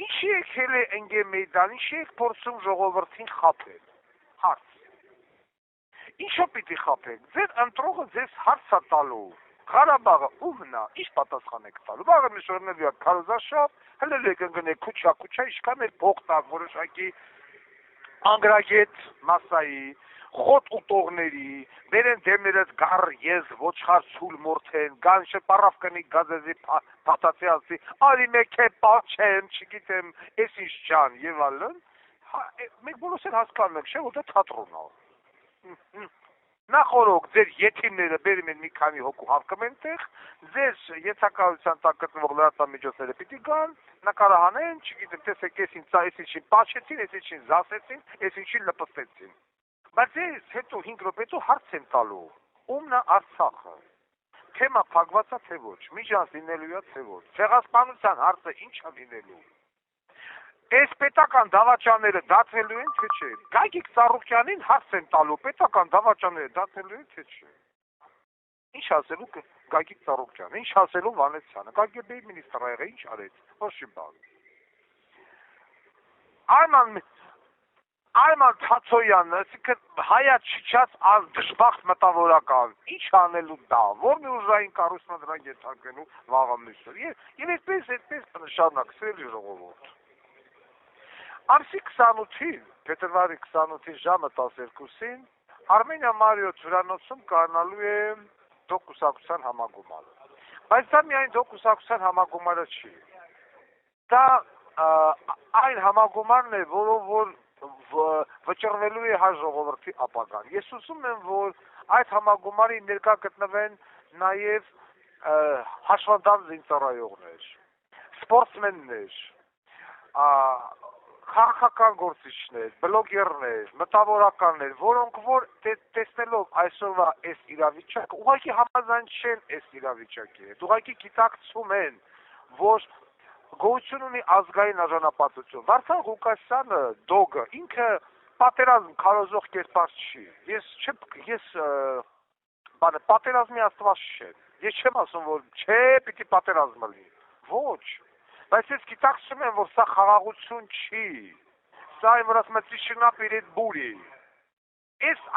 Ինչի եկել է ընկե մեյդան, ինչի եք փորձում ժողովրդին խաբել։ Հարց։ Ինչո պիտի խաբեք։ Ձեր ընտրողը ձեզ հարց է տալու։ Ղարաբաղը ումն է, ինչ պատասխան եք տալու։ Բաղը մի շորնելու է քարոզաշապ, հələ եք ընկնեք քուչա, ինչքան էլ փող տակ որոշակի անգրագետ մասայի, խոտ ուտողների, բերեն դեմներըց գար ես ոչխար ցուլ մորթեն, գանշը պարավ կնի գազեզի փաթացի ասի, արի մեկ է պաչեմ, չգիտեմ, ես ինչ ջան եւ այլն, մենք բոլորս էլ հասկանում ենք, չէ՞ որ դա թատրոն է։ Նախորոք ձեր յեթիմները բերում են մի քանի հոգու հավկում են տեղ, ձեր եթակայության տակ գտնվող լրատվամիջոցները պիտի գան, նկարահանեն, չգիտեմ, տեսեք, ես ինչին պաչեցին, ես ինչին զասեցին, ես ինչին լպստեցին։ Բայց ես հետո 5 րոպե հետո հարց եմ տալու, ումն է Արցախը։ Թեմա փակված է թե ոչ, միջանց լինելու է թե ոչ, ցեղասպանության հարցը ինչ է լինելու։ Այս պետական դավաճանները դատվելու են թե չէ։ Գագիկ Ծառուկյանին հարց են տալու, պետական դավաճանները դատվելու են թե չէ։ Ինչ ասելու Գագիկ Ծառուկյանը, ինչ ասելու Վանեցյանը, KGB-ի մինիստրը եղել, ինչ արեց, ոչ մի բան։ Արման Թացոյանը, այսինքն հայաց չիչած դժբախտ մտավորական, ինչ անելու դա, որ մի ուժային կառույցն է դրան ենթարկվելու վաղը մյուսը։ Եվ այդպես շարունակվելու ժողովուրդ։ Ամսի 28-ին, փետրվարի 28-ին ժամը 12-ին Արմենիա Մարիոթ հյուրանոցում կայանալու է դոկուսակցության համագումար։ Բայց դա միայն դոկուսակցության համագումարը չի։ Դա այն համագումարն է, որով որ վճռվելու է հայ ժողովրդի ապագան։ Ես ուզում եմ, որ այդ համագումարի ներկա գտնվեն նաև հաշվանդամ զինծառայողներ, սպորտսմեններ, քաղաքական գործիչներ, բլոգերներ, մտավորականներ, որոնք որ տեսնելով այսօրվա այս իրավիճակը, ուղղակի համաձայն չեն այս իրավիճակի հետ, ուղղակի գիտակցում են, որ գոյություն ունի ազգային արժանապատվություն։ Վարդան Ղուկասյանը, Դոգը, ինքը պատերազմ քարոզող կերպար չի։ Ես պատերազմի աստված չեմ։ Ես չեմ ասում, որ չէ, պիտի պատերազմը լինի։ Ոչ։ Բայց ես գիտակցում եմ, որ սա խաղաղություն չի։ Սա այն որ ասում է «Տիշինա պերեդ բուրի»։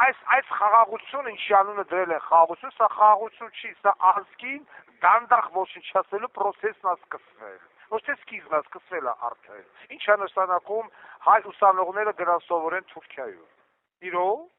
Այս խաղաղությունը, ինչի անունը դրել են խաղաղություն, սա խաղաղություն չի, սա ազգին դանդաղ ոչնչացնելու պրոցեսն է սկսվել։ Ոչ թե սկիզբն է, սկսվել է արդեն։ Ինչ է նշանակում հայ ուսանողները գնան սովորեն Թուրքիայում։ Իրոք